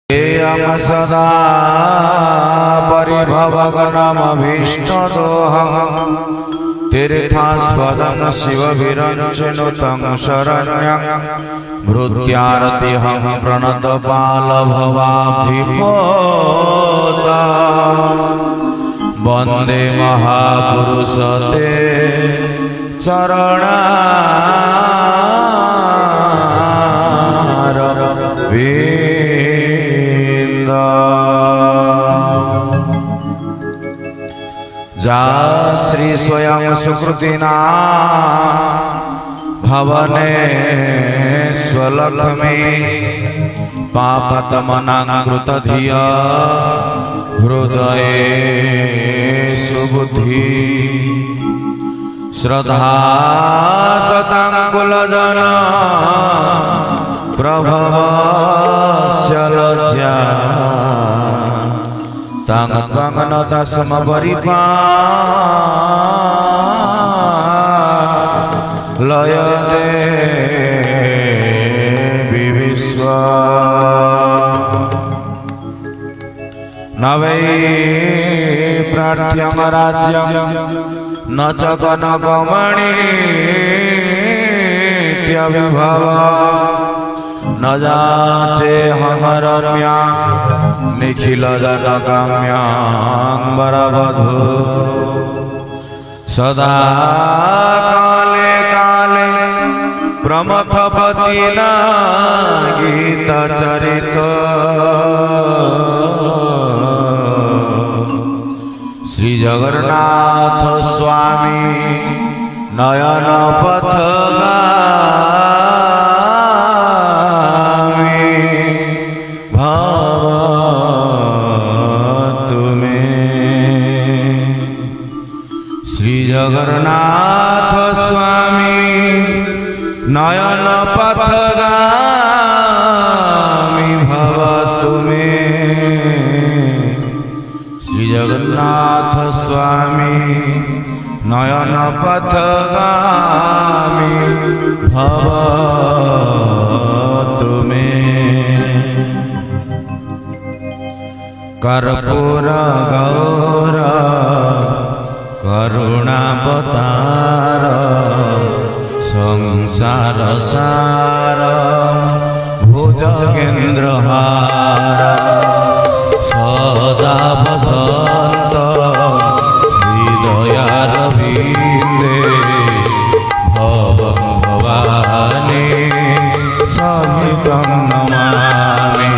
सदा परिभवगनमभीष्टदोहं तीर्थास्पदं शिवभिरञ्जनुतं शरण्यं भृत्यारतिहं प्रणतपालभवाब्धिपोता वन्दे महापुरुषते जा श्री स्वयं सुकृतिना भवने स्वलक्ष्मी पापतमनाकृतधिया हृदये सुबुद्धि श्रद्धा शताङ्कुलजन प्रभवस्य लज्जा तांग त्वंगनता समपरिपालय देवी विश्वा न वै प्रार्थ्यं राज्यं न च कनकमणित्यविभवा न जाचे हमरम्या निखिल जनकाम्यांबरवधू सदा काले काले प्रमथपतिना गीतचरित श्री जगन्नाथ स्वामी नयन पथगामी भाव श्री जगन्नाथ स्वामी नयन पथगामी भवतु मे श्री जगन्नाथ स्वामी नयन पथगामी भवतु मे कर्पूर गौर करुणावतार संसार सार भुजगेन्द्रहार सदा वसंत हृदयारविन्दे भवं भवानी सहितं नमामि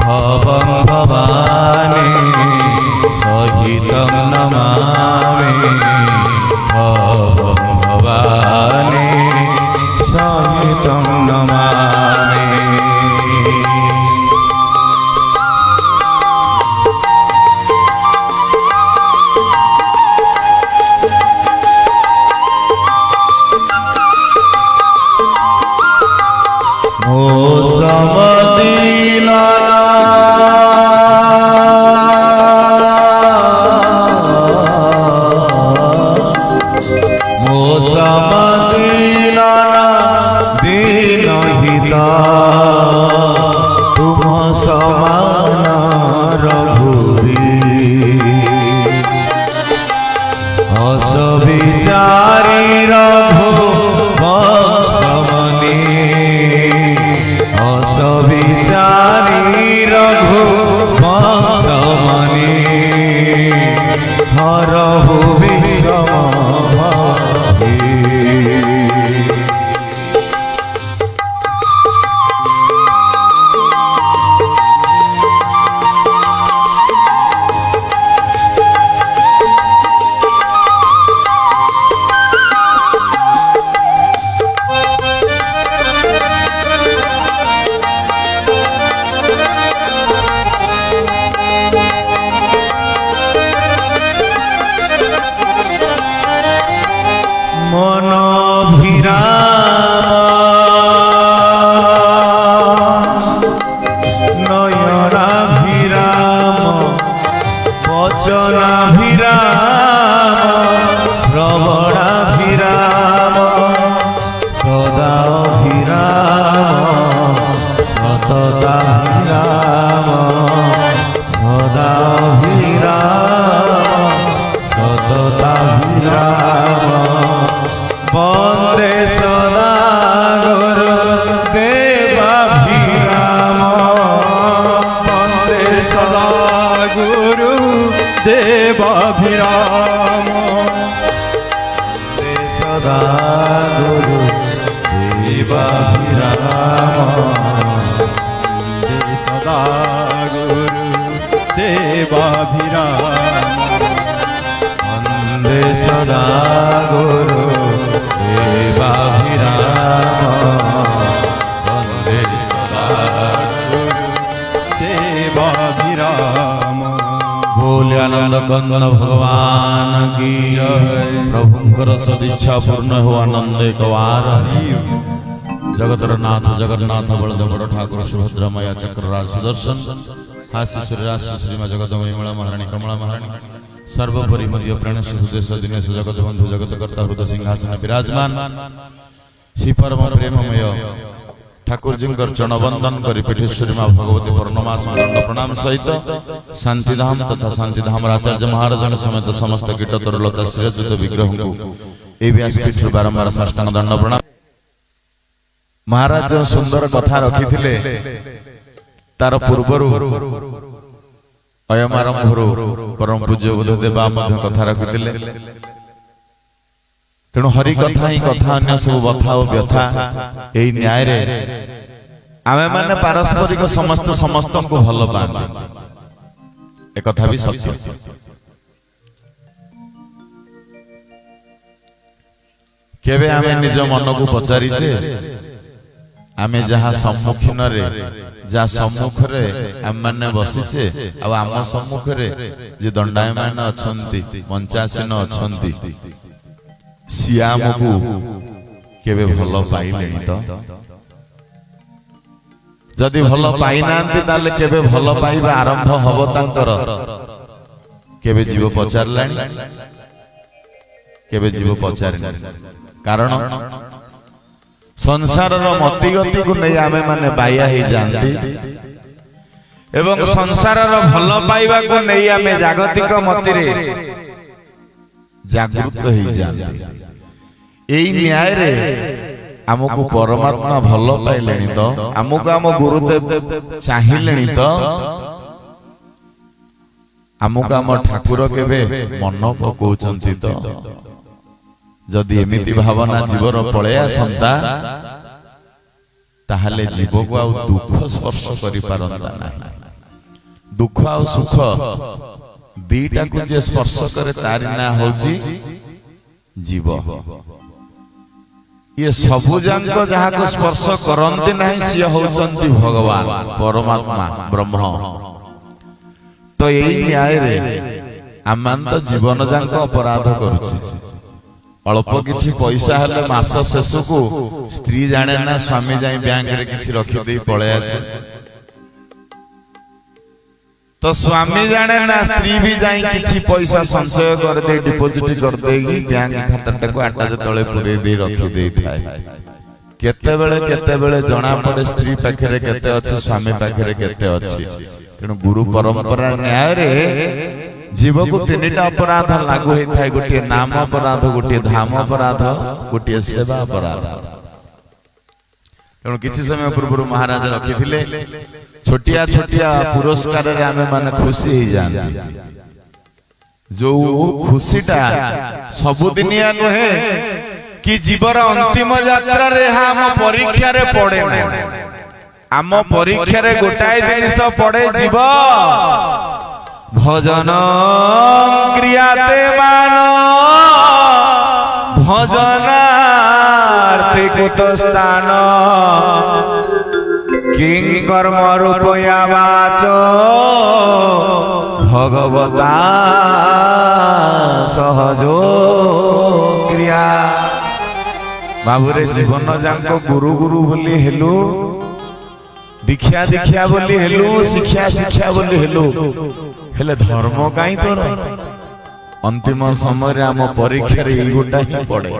भवं भवानी सहितं नमामि भवं भवानी सहितं नमामि ओ समदीना तुम समान रघुरी हस विचारी रघु वंशमणि हस विचारी रघु वंशमणि हरहु विषम वचनाभिराम श्रवणाभिराम सदाभिराम सतताभिराम सदाभिराम सतताभिराम वन्दे सदा गुरुदेवाभिराम वन्दे सदा गुरुदेवाभिराम वन्दे सदा गुरुदेवाभिराम सदा गुरुदेवाभिराम वन्दे सदा गुरुदेवाभिराम वन्दे सदा गुरुदेवाभिराम बोले आनंद कंदन भगवान की प्रभुंकर सदिच्छा पूर्ण हो आनंद एक बार जगतर नाथ जगन्नाथ बलदेव ठाकुर सुभद्रा मैया चक्रराज सुदर्शन हास्य श्रीराज श्रीमा जगदमयी मणा महाराणी कमला महाराणी सर्वोपरि मध्य प्राण हृदय दिनेश जगत बंधु जगत कर्ता हृदय सिंहासन विराजमान श्री परम प्रेममय ठाकुर जी चरण वंदन करी पीठेश्वरी माँ भगवती पूर्णमास दंड प्रणाम सहित शांतिधाम तथा शांतिधाम आचार्य महाराज समेत समस्त कीट तरलता श्रीरचित विग्रह को व्यासपीठ बारंबार साष्टांग दंड प्रणाम। महाराज जो सुंदर कथा रखी तार पूर्वर अयम आरंभ परम पूज्य बुद्धदेव कथा रखी तेणु हरि कथा ही कथा अन्य सब बथा और व्यथा यही न्याय रे आमे माने पारस्परिक समस्त समस्त को भल पाते एक कथा भी सत्य। केबे आमे निज मन को पचारी छे आमे जहा सम्मुखीन रे जा सम्मुख रे आम माने बसिछे आ आम सम्मुख रे जे दंडायमान अछंती मंचासीन अछंती सियाम को केबे भल पाइलेनी तो जदि भल पाई नांती ताले केबे भल पाइबा आरंभ हबो तांकर केबे जीव पचारलानी केबे जीव पचारनी कारण संसार मति गति को नहीं आमे माने बाया ही जानती एवं संसार भल पाइबा को नहीं आमे जागतिक मति रे जागृत ही जानती एई न्याय रे आमको परमात्मा भल पाइलेनी तो आमको आम गुरुदेव चाहिलेनी तो आमको आम ठाकुर केबे मन पकोचंती तो जदि एमिति भावना जीवर पळे आसंता ताहाले जीव को आ दुख स्पर्श करि पारंता नाही दुख आ सुख दीटा को जे स्पर्श करे तारि ना होची जीव ये सबु जांक जहा को स्पर्श करंती नाही सिय होचंती भगवान परमात्मा ब्रह्म तो एई न्याय रे आमान तो जीवन जांक अपराध करूची अल्प किछि पैसा हेले मास शेष को स्त्री जाने ना स्वामी जाई बैंक रे किछि रखि देई पळे आसे तो स्वामी जाने ना स्त्री भी जाई किछि पैसा संचय कर दे डिपॉजिट कर देगी बैंक खाता को आटा जे तळे पुरे दे रखि देई थाए केते बेले जणा पड़े स्त्री पाखरे केते अछि स्वामी पाखरे केते अछि तेनु गुरु परंपरा न्याय रे जीव को तीनटा अपराध लागू होई थाए गोटे नाम अपराध गोटे धाम अपराध गोटे सेवा अपराध तेनु किछि समय पूर्व महाराज रखिथिले छोटिया छोटिया पुरस्कार रे आमे माने खुशी ही जानती जो खुशीटा सबुदिनिया नहे कि जीवर अंतिम यात्रा रे हम परीक्षा रे पड़े ना आम परीक्षा रे गोटाए जिनिस पड़े जीव भजन क्रियाते मान भजनार्थी कुत स्थान किं कर्म रूपया वाचो भगवता सहजो क्रिया बाबुरे जीवन जांको गुरु गुरु बोली हेलु दीक्षा दीक्षा बोली हेलु शिक्षा शिक्षा बोली हेलु हेले धर्म काई तोर अंतिम समय रे आम परीक्षा रे ई गोटा ही पड़े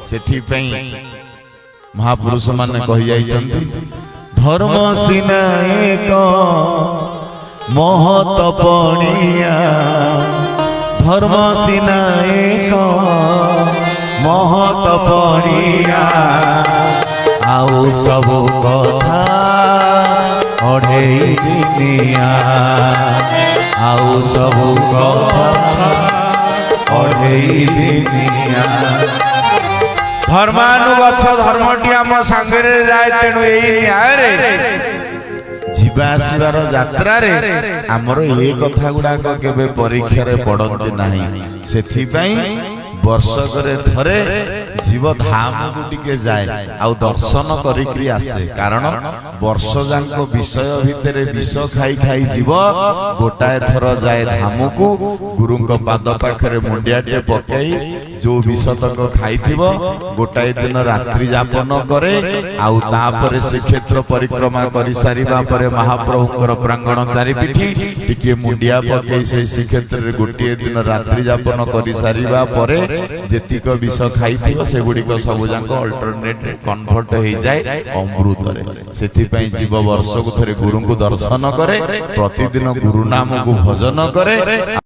सेथि पई महापुरुष माने कहि जाई चंती ଧର୍ମ ସିନା ଏକ ମହତ ପଣିଆ ଧର୍ମ ସିନା ଏକ ମହତ ପଣିଆ ଆଉ ସବୁ କଥା ଅଢ଼େଇ ଦିନିଆ ଆଉ ସବୁ କଥା ଅଢ଼େଇ ଦିନିଆ ଧର୍ମାନୁଗଛ ଧର୍ମଟି ଆମ ସାଙ୍ଗରେ ଯାଏ ତେଣୁ ଏଇ ନ୍ୟାୟରେ ଯିବା ଆସିବାର ଯାତ୍ରାରେ ଆମର ଏ କଥା ଗୁଡାକ କେବେ ପରୀକ୍ଷାରେ ପଡନ୍ତି ନାହିଁ ସେଥିପାଇଁ ବର୍ଷକରେ ଥରେ ଜୀବ ଧାମକୁ ଟିକେ ଯାଏ ଆଉ ଦର୍ଶନ କରିକି ଆସେ କାରଣ ବର୍ଷ ଯାଙ୍କ ବିଷୟ ଭିତରେ ବିଷ ଖାଇ ଖାଇ ଯିବ ଗୋଟାଏ ଥର ଯାଏ ଧାମକୁ ଗୁରୁଙ୍କ ପାଦ ପାଖରେ ମୁଣ୍ଡିଆଟେ ପକାଇ ଯୋଉ ବିଷ ତକ ଖାଇଥିବ ଗୋଟାଏ ଦିନ ରାତ୍ରି ଯାପନ କରେ ଆଉ ତାପରେ ଶ୍ରୀକ୍ଷେତ୍ର ପରିକ୍ରମା କରିସାରିବା ପରେ ମହାପ୍ରଭୁଙ୍କର ପ୍ରାଙ୍ଗଣ ଚାରିପିଠି ଟିକେ ମୁଣ୍ଡିଆ ପକାଇ ସେଇ ଶ୍ରୀକ୍ଷେତ୍ରରେ ଗୋଟିଏ ଦିନ ରାତ୍ରି ଯାପନ କରିସାରିବା ପରେ ଯେତିକ ବିଷ ଖାଇଥିବ ସେଗୁଡିକ ସବୁ ଯାକ ଅଲ୍ଟରନେଟ କନଭର୍ଟ ହେଇଯାଏ ଅମୃତରେ ସେଥିପାଇଁ ଜୀବ ବର୍ଷକୁ ଥରେ ଗୁରୁଙ୍କୁ ଦର୍ଶନ କରେ ପ୍ରତିଦିନ ଗୁରୁ ନାମକୁ ଭଜନ କରେ।